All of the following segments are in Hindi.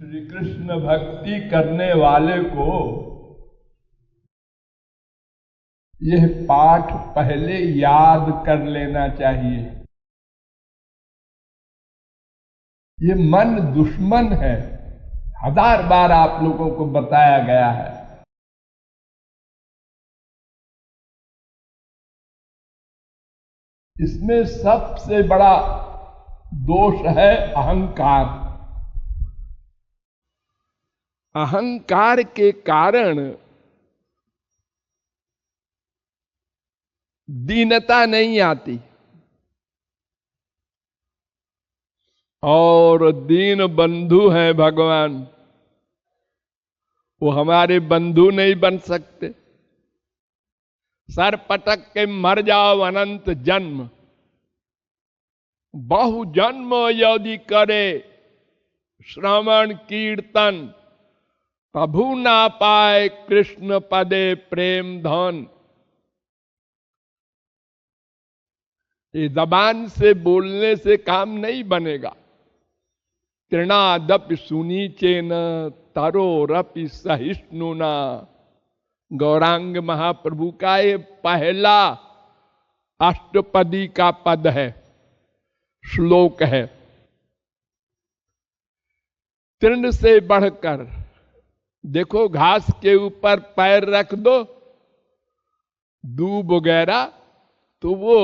श्री कृष्ण भक्ति करने वाले को यह पाठ पहले याद कर लेना चाहिए। ये मन दुश्मन है, 1000 बार आप लोगों को बताया गया है। इसमें सबसे बड़ा दोष है अहंकार। अहंकार के कारण दीनता नहीं आती, और दीन बंधु हैं भगवान, वो हमारे बंधु नहीं बन सकते। सर पटक के मर जाओ अनंत जन्म, बहु जन्म यदि करे श्रवण कीर्तन, प्रभु ना पाए कृष्ण पदे प्रेम धन। ये जबान से बोलने से काम नहीं बनेगा। तृणादपि सुनीचेन तरोरपि सहिष्णुना, गौरांग महाप्रभु का ये पहला अष्टपदी का पद है, श्लोक है। तृण से बढ़कर, देखो घास के ऊपर पैर रख दो, दूब वगैरह, तो वो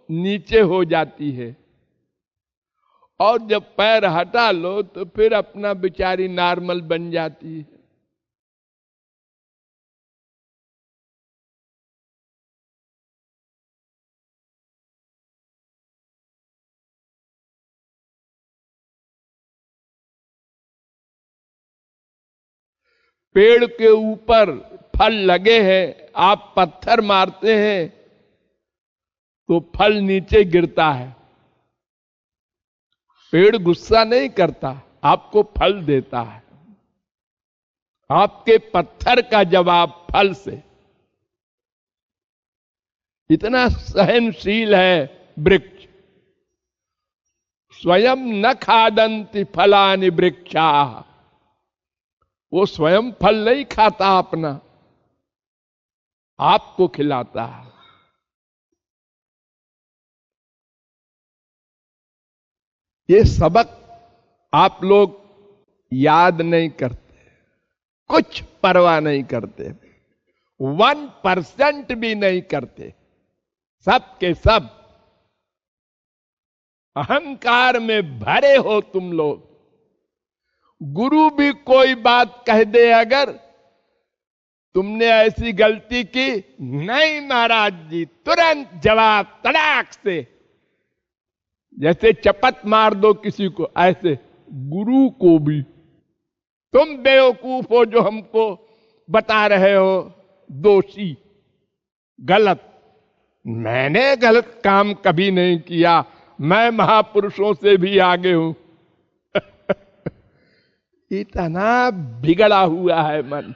नीचे हो जाती है, और जब पैर हटा लो तो फिर अपना बेचारी नॉर्मल बन जाती है। पेड़ के ऊपर फल लगे हैं, आप पत्थर मारते हैं तो फल नीचे गिरता है। पेड़ गुस्सा नहीं करता, आपको फल देता है। आपके पत्थर का जवाब फल से। इतना सहनशील है वृक्ष। स्वयं न खादंति फलानि वृक्षा, वो स्वयं फल नहीं खाता अपना, आपको खिलाता है। ये सबक आप लोग याद नहीं करते, कुछ परवाह नहीं करते, 1% भी नहीं करते। सब के सब अहंकार में भरे हो तुम लोग। गुरु भी कोई बात कह दे, अगर तुमने ऐसी गलती की, नहीं महाराज जी, तुरंत जवाब तड़ाक से, जैसे चपत मार दो किसी को, ऐसे गुरु को भी तुम बेवकूफ हो जो हमको बता रहे हो दोषी, गलत। मैंने गलत काम कभी नहीं किया, मैं महापुरुषों से भी आगे हूं। इतना बिगड़ा हुआ है मन।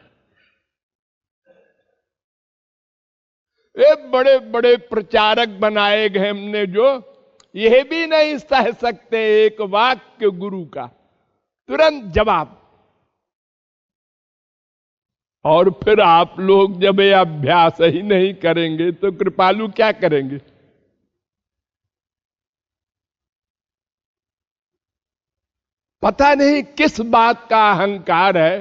ये बड़े बड़े प्रचारक बनाए गए हमने, जो यह भी नहीं सह सकते एक वाक्य गुरु का, तुरंत जवाब। और फिर आप लोग जब ये अभ्यास ही नहीं करेंगे तो कृपालु क्या करेंगे? पता नहीं किस बात का अहंकार है।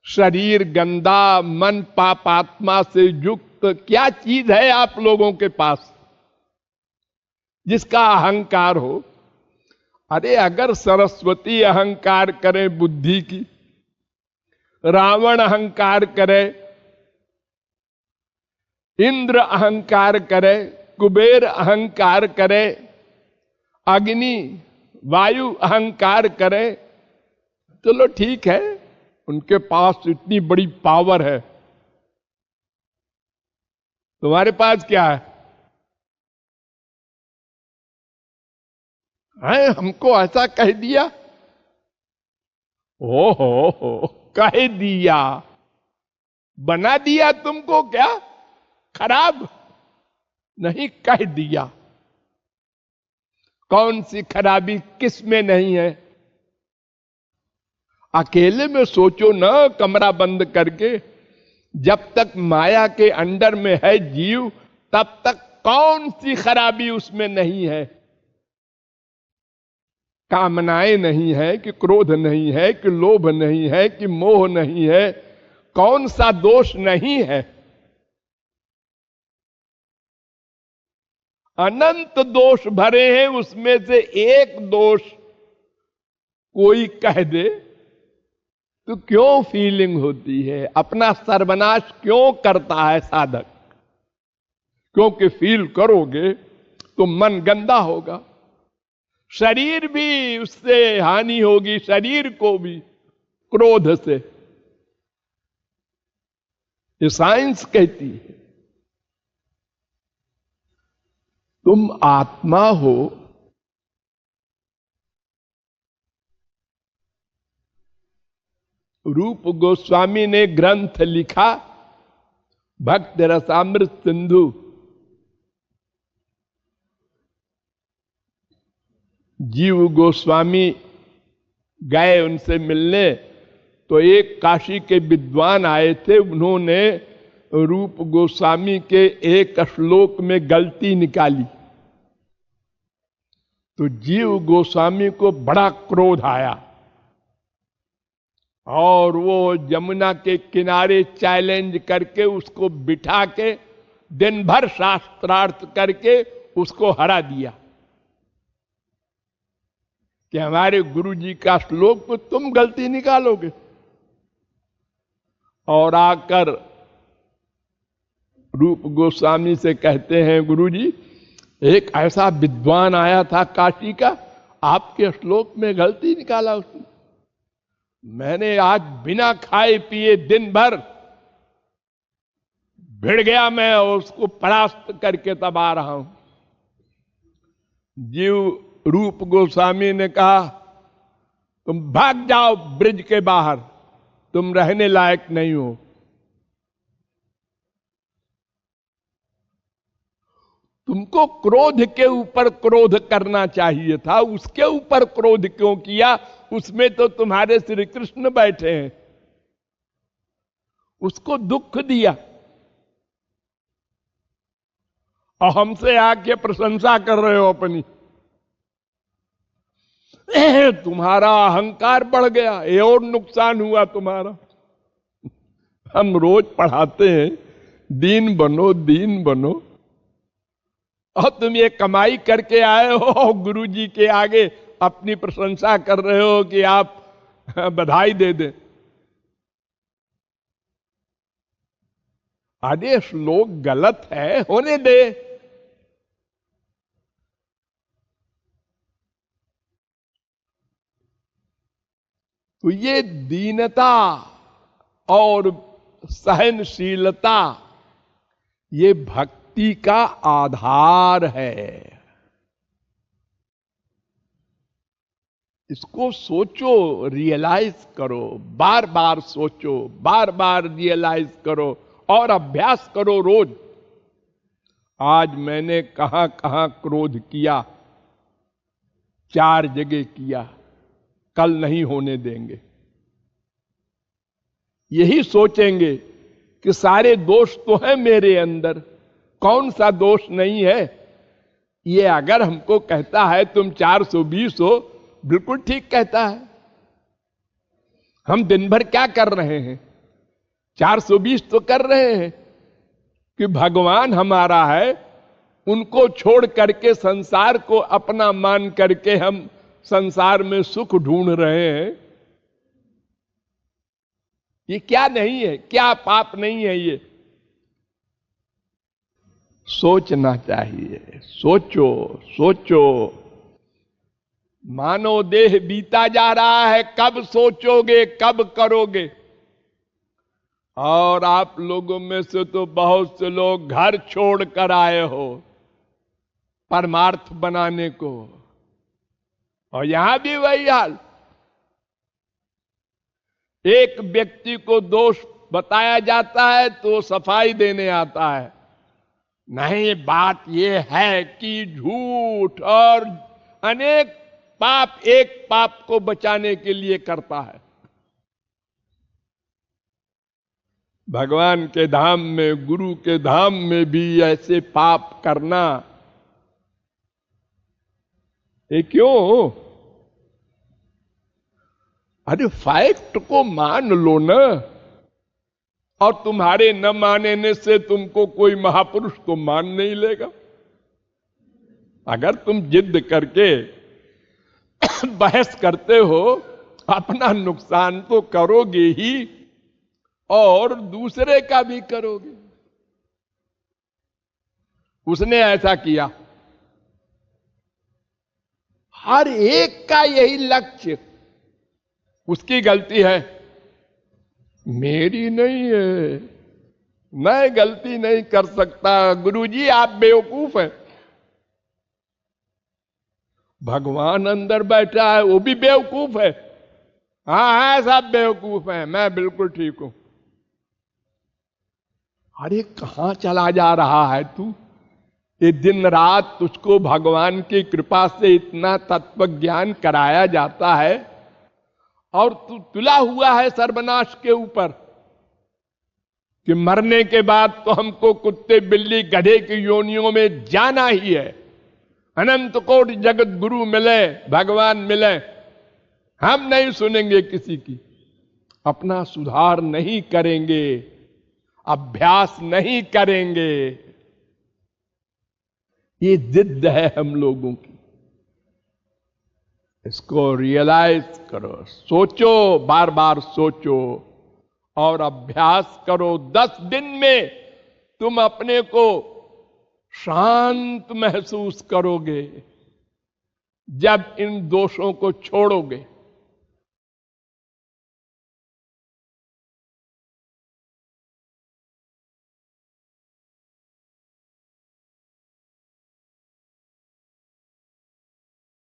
शरीर गंदा, मन पापात्मा से युक्त, क्या चीज है आप लोगों के पास जिसका अहंकार हो? अरे अगर सरस्वती अहंकार करे बुद्धि की, रावण अहंकार करे, इंद्र अहंकार करे, कुबेर अहंकार करे, अग्नि वायु अहंकार करे, चलो ठीक है, उनके पास इतनी बड़ी पावर है। तुम्हारे पास क्या है? हमको ऐसा कह दिया, हो कह दिया, बना दिया तुमको क्या? खराब नहीं, कह दिया। कौन सी खराबी किस में नहीं है? अकेले में सोचो ना, कमरा बंद करके। जब तक माया के अंडर में है जीव, तब तक कौन सी खराबी उसमें नहीं है। कामनाएं नहीं है कि क्रोध नहीं है कि लोभ नहीं है कि मोह नहीं है, कौन सा दोष नहीं है। अनंत दोष भरे हैं, उसमें से एक दोष कोई कह दे तो क्यों फीलिंग होती है, अपना सर्वनाश क्यों करता है साधक? क्योंकि फील करोगे तो मन गंदा होगा, शरीर भी उससे हानि होगी, शरीर को भी, क्रोध से। ये साइंस कहती है। तुम आत्मा हो, रूप गोस्वामी ने ग्रंथ लिखा भक्त रसामृत सिंधु। जीव गोस्वामी गए उनसे मिलने, तो एक काशी के विद्वान आए थे, उन्होंने रूप गोस्वामी के एक श्लोक में गलती निकाली। तो जीव गोस्वामी को बड़ा क्रोध आया और वो यमुना के किनारे चैलेंज करके उसको बिठा के दिन भर शास्त्रार्थ करके उसको हरा दिया कि हमारे गुरु जी का श्लोक को तुम गलती निकालोगे। और आकर रूप गोस्वामी से कहते हैं, गुरु जी एक ऐसा विद्वान आया था काशी का, आपके श्लोक में गलती निकाला उसने। मैंने आज बिना खाए पिए दिन भर भिड़ गया, मैं उसको परास्त करके तब आ रहा हूं। जीव रूप गोस्वामी ने कहा, तुम भाग जाओ ब्रिज के बाहर, तुम रहने लायक नहीं हो। तुमको क्रोध के ऊपर क्रोध करना चाहिए था, उसके ऊपर क्रोध क्यों किया? उसमें तो तुम्हारे श्री कृष्ण बैठे हैं, उसको दुख दिया और हमसे आके प्रशंसा कर रहे हो अपनी। तुम्हारा अहंकार बढ़ गया, ये और नुकसान हुआ तुम्हारा। हम रोज पढ़ाते हैं दीन बनो, दीन बनो, और तुम ये कमाई करके आए हो, गुरु जी के आगे अपनी प्रशंसा कर रहे हो कि आप बधाई दे दें। अरे श्लोक गलत है, होने दे। तो ये दीनता और सहनशीलता ये भक्ति का आधार है। इसको सोचो, रियलाइज करो, बार बार सोचो, बार बार रियलाइज करो और अभ्यास करो रोज। आज मैंने कहां कहां क्रोध किया, 4 जगह किया, कल नहीं होने देंगे। यही सोचेंगे कि सारे दोष तो है मेरे अंदर, कौन सा दोष नहीं है। ये अगर हमको कहता है तुम 420 हो, बिल्कुल ठीक कहता है। हम दिन भर क्या कर रहे हैं? 420 तो कर रहे हैं कि भगवान हमारा है, उनको छोड़ करके संसार को अपना मान करके हम संसार में सुख ढूंढ रहे हैं। ये क्या नहीं है, क्या पाप नहीं है? ये सोचना चाहिए। सोचो सोचो, मानो देह बीता जा रहा है, कब सोचोगे, कब करोगे? और आप लोगों में से तो बहुत से लोग घर छोड़ कर आए हो परमार्थ बनाने को, और यहां भी वही हाल। एक व्यक्ति को दोष बताया जाता है तो सफाई देने आता है, नहीं बात यह है कि झूठ और अनेक पाप एक पाप को बचाने के लिए करता है। भगवान के धाम में, गुरु के धाम में भी ऐसे पाप करना, ये क्यों? अरे फैक्ट को मान लो ना, और तुम्हारे न मानने से तुमको कोई महापुरुष तो मान नहीं लेगा। अगर तुम जिद करके बहस करते हो, अपना नुकसान तो करोगे ही और दूसरे का भी करोगे। उसने ऐसा किया, हर एक का यही लक्ष्य, उसकी गलती है, मेरी नहीं है, मैं गलती नहीं कर सकता। गुरुजी आप बेवकूफ हैं। भगवान अंदर बैठा है, वो भी बेवकूफ है। हाँ सब बेवकूफ हैं, मैं बिल्कुल ठीक हूं। अरे कहां चला जा रहा है तू? ये दिन रात तुझको भगवान की कृपा से इतना तत्व ज्ञान कराया जाता है और तू तुला हुआ है सर्वनाश के ऊपर कि मरने के बाद तो हमको कुत्ते बिल्ली गधे की योनियों में जाना ही है। अनंत कोटि जगत गुरु मिले, भगवान मिले, हम नहीं सुनेंगे किसी की, अपना सुधार नहीं करेंगे, अभ्यास नहीं करेंगे। ये जिद है हम लोगों की। इसको रियलाइज करो, सोचो, बार बार सोचो और अभ्यास करो। 10 दिन में तुम अपने को शांत महसूस करोगे जब इन दोषों को छोड़ोगे।